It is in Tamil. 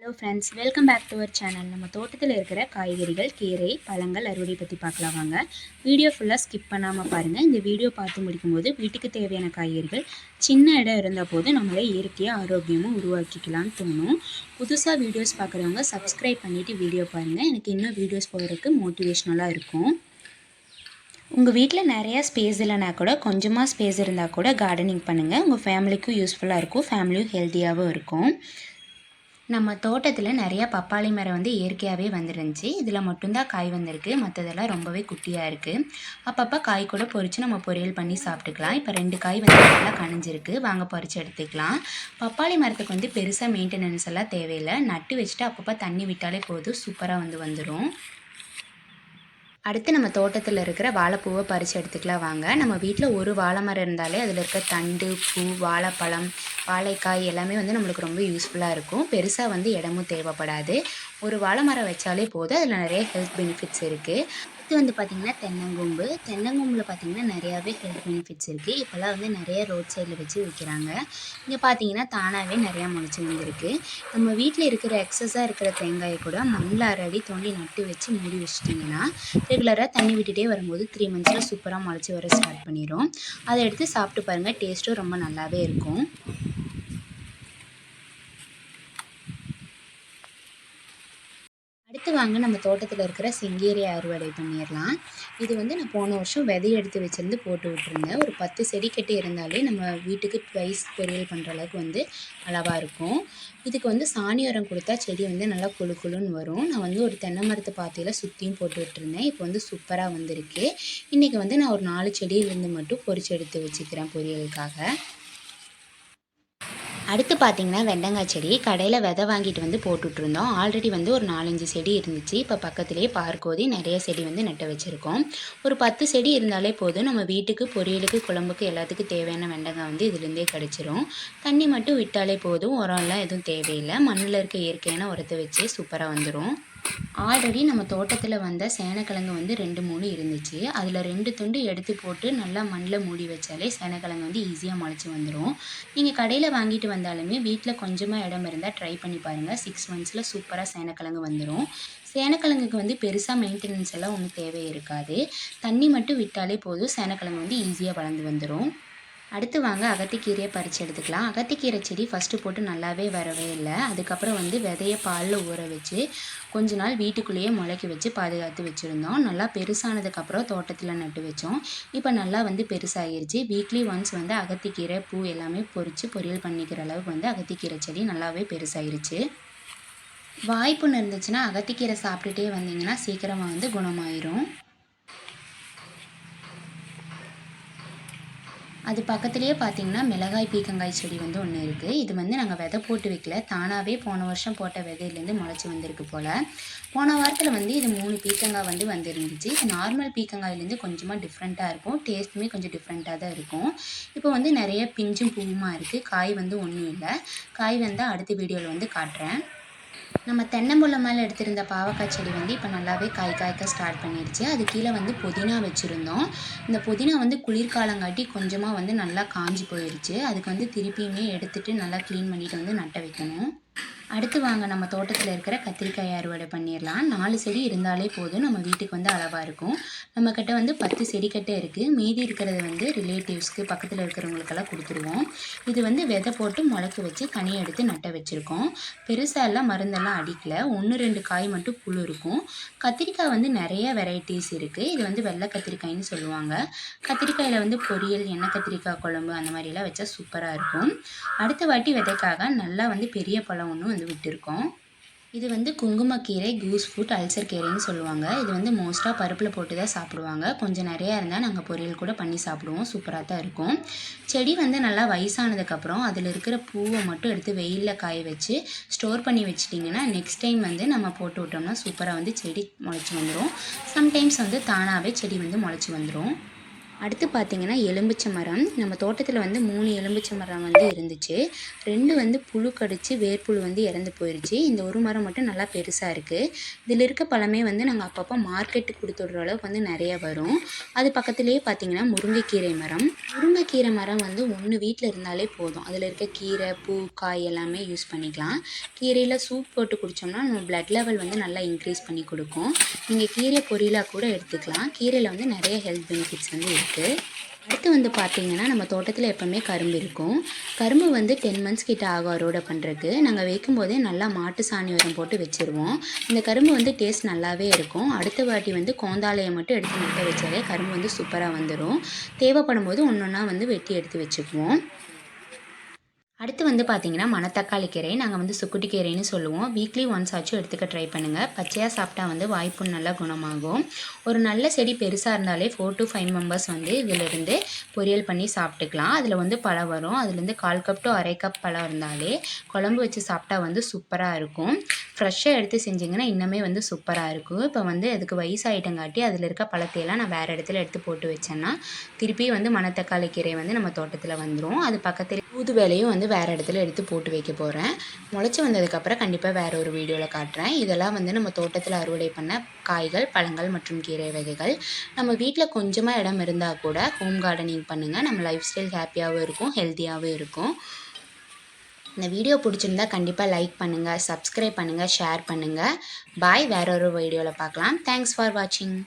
Hello friends, welcome back to our channel. நம்ம தோட்டத்தில் இருக்கிற காய்கறிகள், கீரை, பழங்கள் அறுவடை பற்றி பார்க்கலாம் வாங்க. வீடியோ ஃபுல்லாக ஸ்கிப் பண்ணாமல் பாருங்கள். இந்த வீடியோ பார்த்து முடிக்கும்போது வீட்டுக்கு தேவையான காய்கறிகள் சின்ன இடம் இருந்த போது நம்மளே இயற்கையாக ஆரோக்கியமாக உருவாக்கிக்கலாம்னு தோணும். புதுசாக வீடியோஸ் பார்க்குறவங்க சப்ஸ்கிரைப் பண்ணிவிட்டு வீடியோ பாருங்கள். எனக்கு இன்னும் வீடியோஸ் போகிறதுக்கு மோட்டிவேஷ்னலாக இருக்கும். உங்கள் வீட்டில் நிறையா ஸ்பேஸ் இல்லைனா கூட கொஞ்சமாக ஸ்பேஸ் இருந்தால் கூட கார்டனிங் பண்ணுங்கள். உங்கள் ஃபேமிலிக்கும் யூஸ்ஃபுல்லாக இருக்கும், ஃபேமிலியும் ஹெல்த்தியாகவும் இருக்கும். நம்ம தோட்டத்தில் நிறையா பப்பாளி மரம் வந்து இயற்கையாகவே வந்துருந்துச்சு. இதில் மட்டும்தான் காய் வந்திருக்கு, மற்றதெல்லாம் ரொம்பவே குட்டியாக இருக்குது. அப்பப்போ காய் கூட பொறிச்சு நம்ம பொரியல் பண்ணி சாப்பிட்டுக்கலாம். இப்போ 2 காய் வந்து நல்லா கனிஞ்சிருக்கு, வாங்க பொறிச்சு எடுத்துக்கலாம். பப்பாளி மரத்துக்கு வந்து பெருசாக மெயின்டெனன்ஸ் எல்லாம் தேவையில்லை. நட்டு வச்சுட்டு அப்பப்போ தண்ணி விட்டாலே போதும், சூப்பராக வந்துடும். அடுத்து நம்ம தோட்டத்தில் இருக்கிற வாழைப்பூவை பறித்து எடுத்துக்கலாம் வாங்க. நம்ம வீட்டில் ஒரு வாழை மரம் இருந்தாலே அதில் இருக்க தண்டு, பூ, வாழைப்பழம், வாழைக்காய் எல்லாமே வந்து நம்மளுக்கு ரொம்ப யூஸ்ஃபுல்லாக இருக்கும். பெருசாக வந்து இடமும் தேவைப்படாது. ஒரு வாழை மரம் வச்சாலே போதும், அதில் நிறைய ஹெல்த் பெனிஃபிட்ஸ் இருக்குது. அடுத்து வந்து பார்த்திங்கன்னா தென்னங்கொம்பில் பார்த்திங்கன்னா நிறையாவே ஹெல்த் பெனிஃபிட்ஸ் இருக்குது. இப்போல்லாம் வந்து நிறைய ரோட் சைடில் வச்சு விற்கிறாங்க. இங்கே பார்த்திங்கன்னா தானாகவே நிறையா முளைச்சி வந்திருக்கு. நம்ம வீட்டில் இருக்கிற எக்ஸஸாக இருக்கிற தேங்காயை கூட மண்ணில் அடி தோண்டி நட்டு வச்சு மூடி வச்சிட்டிங்கன்னா ரெகுலராக தண்ணி விட்டுட்டே வரும்போது 3 மந்த்ஸில் சூப்பராக முளைச்சி வர ஸ்டார்ட் பண்ணிடும். அதை எடுத்து சாப்பிட்டு பாருங்கள், டேஸ்ட்டும் ரொம்ப நல்லாவே இருக்கும். அடுத்து வாங்க நம்ம தோட்டத்தில் இருக்கிற செங்கீரை அறுவடை பண்ணிடலாம். இது வந்து நான் போன வருஷம் விதை எடுத்து வச்சுருந்து போட்டு விட்டுருந்தேன். ஒரு 10 செடி கட்டி இருந்தாலே நம்ம வீட்டுக்கு ட்வைஸ் பொரியல் பண்ணுற அளவுக்கு வந்து அளவாக இருக்கும். இதுக்கு வந்து சாணி உரம் கொடுத்தா செடி வந்து நல்லா குழு குழுன்னு வரும். நான் வந்து ஒரு தென்னை மரத்து பாத்தியில் சுற்றியும் போட்டு விட்டுருந்தேன். இப்போ வந்து சூப்பராக வந்திருக்கு. இன்றைக்கி வந்து நான் ஒரு 4 செடியிலேருந்து மட்டும் பொறிச்சு எடுத்து வச்சுக்கிறேன் பொரியலுக்காக. அடுத்து பார்த்திங்கன்னா வெண்டைக்காய் செடி கடையில் விதை வாங்கிட்டு வந்து போட்டுட்ருந்தோம். ஆல்ரெடி வந்து ஒரு 4-5 செடி இருந்துச்சு. இப்போ பக்கத்துலேயே பார்க்கோதி நிறைய செடி வந்து நட்டு வச்சுருக்கோம். ஒரு 10 செடி இருந்தாலே போதும், நம்ம வீட்டுக்கு பொரியலுக்கு, குழம்புக்கு எல்லாத்துக்கும் தேவையான வெண்டைக்காய் வந்து இதுலேருந்தே கிடச்சிரும். தண்ணி மட்டும் விட்டாலே போதும், உரம்லாம் எதுவும் தேவையில்லை. மண்ணில் இருக்க இயற்கையான உரத்தை வச்சே சூப்பராக வந்துடும். ஆல்ரெடி நம்ம தோட்டத்தில் வந்த சேனக்கிழங்கு வந்து 2-3 இருந்துச்சு. அதில் 2 துண்டு எடுத்து போட்டு நல்லா மண்ணில் மூடி வச்சாலே சேனக்கிழங்கு வந்து ஈஸியாக முளைச்சி வந்துடும். நீங்கள் கடையில் வாங்கிட்டு வந்தாலுமே வீட்டில் கொஞ்சமாக இடம் இருந்தால் ட்ரை பண்ணி பாருங்கள். 6 மந்த்ஸில் சூப்பராக சேனக்கிழங்கு வந்துடும். சேனக்கிழங்குக்கு வந்து பெருசாக மெயின்டெனன்ஸ் எல்லாம் ஒன்றும் தேவை இருக்காது. தண்ணி மட்டும் விட்டாலே போதும், சேனக்கிழங்கு வந்து ஈஸியாக வளர்ந்து வந்துடும். அடுத்து வாங்க அகத்திக்கீரையை பறித்து எடுத்துக்கலாம். அகத்திக்கீரை செடி ஃபஸ்ட்டு போட்டு நல்லாவே வரவே இல்லை. அதுக்கப்புறம் வந்து விதையை பாலில் ஊற வச்சு கொஞ்ச நாள் வீட்டுக்குள்ளேயே முளைக்க வச்சு பாதுகாத்து வச்சுருந்தோம். நல்லா பெருசானதுக்கப்புறம் தோட்டத்தில் நட்டு வச்சோம். இப்போ நல்லா வந்து பெருசாகிருச்சு. வீக்லி ஒன்ஸ் வந்து அகத்திக்கீரை பூ எல்லாமே பொறிச்சு பொரியல் பண்ணிக்கிற அளவுக்கு வந்து அகத்திக்கீரை செடி நல்லாவே பெருசாகிருச்சு. வாய்ப்புன்னு இருந்துச்சுன்னா அகத்திக்கீரை சாப்பிட்டுட்டே வந்தீங்கன்னா சீக்கிரமாக வந்து குணமாயிரும். அது பக்கத்துலேயே பார்த்திங்கன்னா மிளகாய் பீக்கங்காய் செடி வந்து ஒன்று இருக்குது. இது வந்து நாங்கள் விதை போட்டு வைக்கல, தானாகவே போன வருஷம் போட்ட விதையிலேருந்து முளைச்சி வந்திருக்கு போல். போன வாரத்தில் வந்து இது 3 பீக்கங்காய் வந்து வந்துருந்துச்சு. இது நார்மல் பீக்கங்காயிலேருந்து கொஞ்சமாக டிஃப்ரெண்ட்டாக இருக்கும், டேஸ்ட்டுமே கொஞ்சம் டிஃப்ரெண்ட்டாக தான் இருக்கும். இப்போ வந்து நிறைய பிஞ்சும் பூவுமாக இருக்குது. காய் வந்து ஒன்றும் இல்லை. காய் வந்து அடுத்த வீடியோவில் வந்து காட்டுறேன். நம்ம தென்னம்புள்ள மேலே எடுத்திருந்த பாவக்காய் செடி வந்து இப்போ நல்லாவே காய்க்க ஸ்டார்ட் பண்ணிடுச்சு. அது கீழே வந்து புதினா வச்சுருந்தோம். இந்த புதினா வந்து குளிர்காலங்காட்டி கொஞ்சமாக வந்து நல்லா காஞ்சி போயிடுச்சு. அதுக்கு வந்து திருப்பியுமே எடுத்துகிட்டு நல்லா க்ளீன் பண்ணிவிட்டு வந்து நட்ட வைக்கணும். அடுத்து வாங்க நம்ம தோட்டத்தில் இருக்கிற கத்திரிக்காய் அறுவடை பண்ணிடலாம். 4 செடி இருந்தாலே போதும், நம்ம வீட்டுக்கு வந்து அளவாக இருக்கும். நம்மக்கிட்ட வந்து 10 செடிக்கட்டை இருக்குது. மீதி இருக்கிறது வந்து ரிலேட்டிவ்ஸ்க்கு, பக்கத்தில் இருக்கிறவங்களுக்கெல்லாம் கொடுத்துருவோம். இது வந்து விதை போட்டு முளைக்க வச்சு தனியாக எடுத்து நட்ட வச்சுருக்கோம். பெருசாக எல்லாம் மருந்தெல்லாம் அடிக்கலை. 1-2 காய் மட்டும் புழு இருக்கும். கத்திரிக்காய் வந்து நிறைய வெரைட்டிஸ் இருக்குது. இது வந்து வெள்ளை கத்திரிக்காய்ன்னு சொல்லுவாங்க. கத்திரிக்காயில் வந்து பொரியல், எண்ணெய் கத்திரிக்காய் குழம்பு அந்த மாதிரிலாம் வச்சா சூப்பராக இருக்கும். அடுத்த வாட்டி விதைக்காக நல்லா வந்து பெரிய பழம் ஒன்று வந்து விட்டுருக்கோம். இது வந்து குங்குமக்கீரை, கூஸ் ஃப்ரூட், அல்சர் கீரைன்னு சொல்லுவாங்க. இது வந்து மோஸ்ட்டாக பருப்பில் போட்டு தான் சாப்பிடுவாங்க. கொஞ்சம் நிறையா இருந்தால் நாங்கள் பொரியல் கூட பண்ணி சாப்பிடுவோம். சூப்பராக தான் இருக்கும். செடி வந்து நல்லா வயசானதுக்கப்புறம் அதில் இருக்கிற பூவை மட்டும் எடுத்து வெயிலில் காய வச்சு ஸ்டோர் பண்ணி வச்சிட்டிங்கன்னா நெக்ஸ்ட் டைம் வந்து நம்ம போட்டு விட்டோம்னா சூப்பராக வந்து செடி முளைச்சி வந்துடும். சம்டைம்ஸ் வந்து தானாகவே செடி வந்து முளைச்சி வந்துடும். அடுத்து பார்த்திங்கன்னா எலும்பிச்சை மரம். நம்ம தோட்டத்தில் வந்து 3 எலும்பிச்சை மரம் வந்து இருந்துச்சு. 2 வந்து புழு கடிச்சு வேர்ப்புழு வந்து இறந்து போயிடுச்சு. இந்த ஒரு மரம் மட்டும் நல்லா பெருசாக இருக்குது. இதில் இருக்க பழமே வந்து நாங்கள் அப்பப்போ மார்க்கெட்டுக்கு கொடுத்து விடுற அளவுக்கு வந்து நிறைய வரும். அது பக்கத்துலேயே பார்த்திங்கன்னா முருங்கைக்கீரை மரம். முருங்கைக்கீரை மரம் வந்து ஒன்று வீட்டில் இருந்தாலே போதும். அதில் இருக்க கீரை, பூ, காய் எல்லாமே யூஸ் பண்ணிக்கலாம். கீரையில் சூப் போட்டு குடித்தோம்னா நம்ம பிளட் லெவல் வந்து நல்லா இன்க்ரீஸ் பண்ணி கொடுக்கும். நீங்கள் கீரை பொரியலாக கூட எடுத்துக்கலாம். கீரையில் வந்து நிறைய ஹெல்த் பெனிஃபிட்ஸ் வந்து இருக்குது. அடுத்து வந்து பார்த்திங்கன்னா நம்ம தோட்டத்தில் எப்போவுமே கரும்பு இருக்கும். கரும்பு வந்து 10 மந்த்ஸ் கிட்ட ஆகும் அறுவடை பண்ணுறதுக்கு. நாங்கள் வைக்கும்போதே நல்லா மாட்டு சாணி உரம் போட்டு வச்சுருவோம். இந்த கரும்பு வந்து டேஸ்ட் நல்லாவே இருக்கும். அடுத்த வாட்டி வந்து கோந்தாலையை மட்டும் எடுத்து நட்ட வச்சாலே கரும்பு வந்து சூப்பராக வந்துடும். தேவைப்படும் போது ஒன்று ஒன்றா வந்து வெட்டி எடுத்து வச்சுக்குவோம். அடுத்து வந்து பார்த்திங்கன்னா மணத்தக்காளி கீரை, நாங்கள் வந்து சுக்குட்டி கீரைன்னு சொல்லுவோம். வீக்லி ஒன்ஸ் ஆச்சும் எடுத்துக்க ட்ரை பண்ணுங்கள். பச்சையாக சாப்பிட்டா வந்து வாய்ப்புண் நல்லா குணமாகும். ஒரு நல்ல செடி பெருசாக இருந்தாலே 4 to 5 மெம்பர்ஸ் வந்து இதிலிருந்து பொரியல் பண்ணி சாப்பிட்டுக்கலாம். அதில் வந்து பழம் வரும். அதுலேருந்து 1/4 கப் to 1/2 கப் பழம் இருந்தாலே குழம்பு வச்சு சாப்பிட்டா வந்து சூப்பராக இருக்கும். ஃப்ரெஷ்ஷாக எடுத்து செஞ்சிங்கன்னா இன்னுமே வந்து சூப்பராக இருக்கும். இப்போ வந்து அதுக்கு வயசாகிட்டங்காட்டி அதில் இருக்க பழத்தையெல்லாம் நான் வேறு இடத்துல எடுத்து போட்டு வச்சேன்னா திருப்பி வந்து மணத்தக்காளி கீரை வந்து நம்ம தோட்டத்தில் வந்துடும். அது பக்கத்தில் ஊது வேலையும் வந்து வேறு இடத்துல எடுத்து போட்டு வைக்க போகிறேன். முளைச்சி வந்ததுக்கப்புறம் கண்டிப்பாக வேறு ஒரு வீடியோவில் காட்டுறேன். இதெல்லாம் வந்து நம்ம தோட்டத்தில் அறுவடை பண்ண காய்கள், பழங்கள் மற்றும் கீரை வகைகள். நம்ம வீட்டில் கொஞ்சமாக இடம் இருந்தால் கூட ஹோம் கார்டனிங் பண்ணுங்கள். நம்ம லைஃப் ஸ்டைல் ஹாப்பியாகவும் இருக்கும், ஹெல்த்தியாகவும் இருக்கும். இந்த வீடியோ பிடிச்சிருந்தா கண்டிப்பாக லைக் பண்ணுங்கள், சப்ஸ்கிரைப் பண்ணுங்கள், ஷேர் பண்ணுங்கள். பாய். வேற ஒரு வீடியோவில் பார்க்கலாம். தேங்க்ஸ் ஃபார் வாட்சிங்.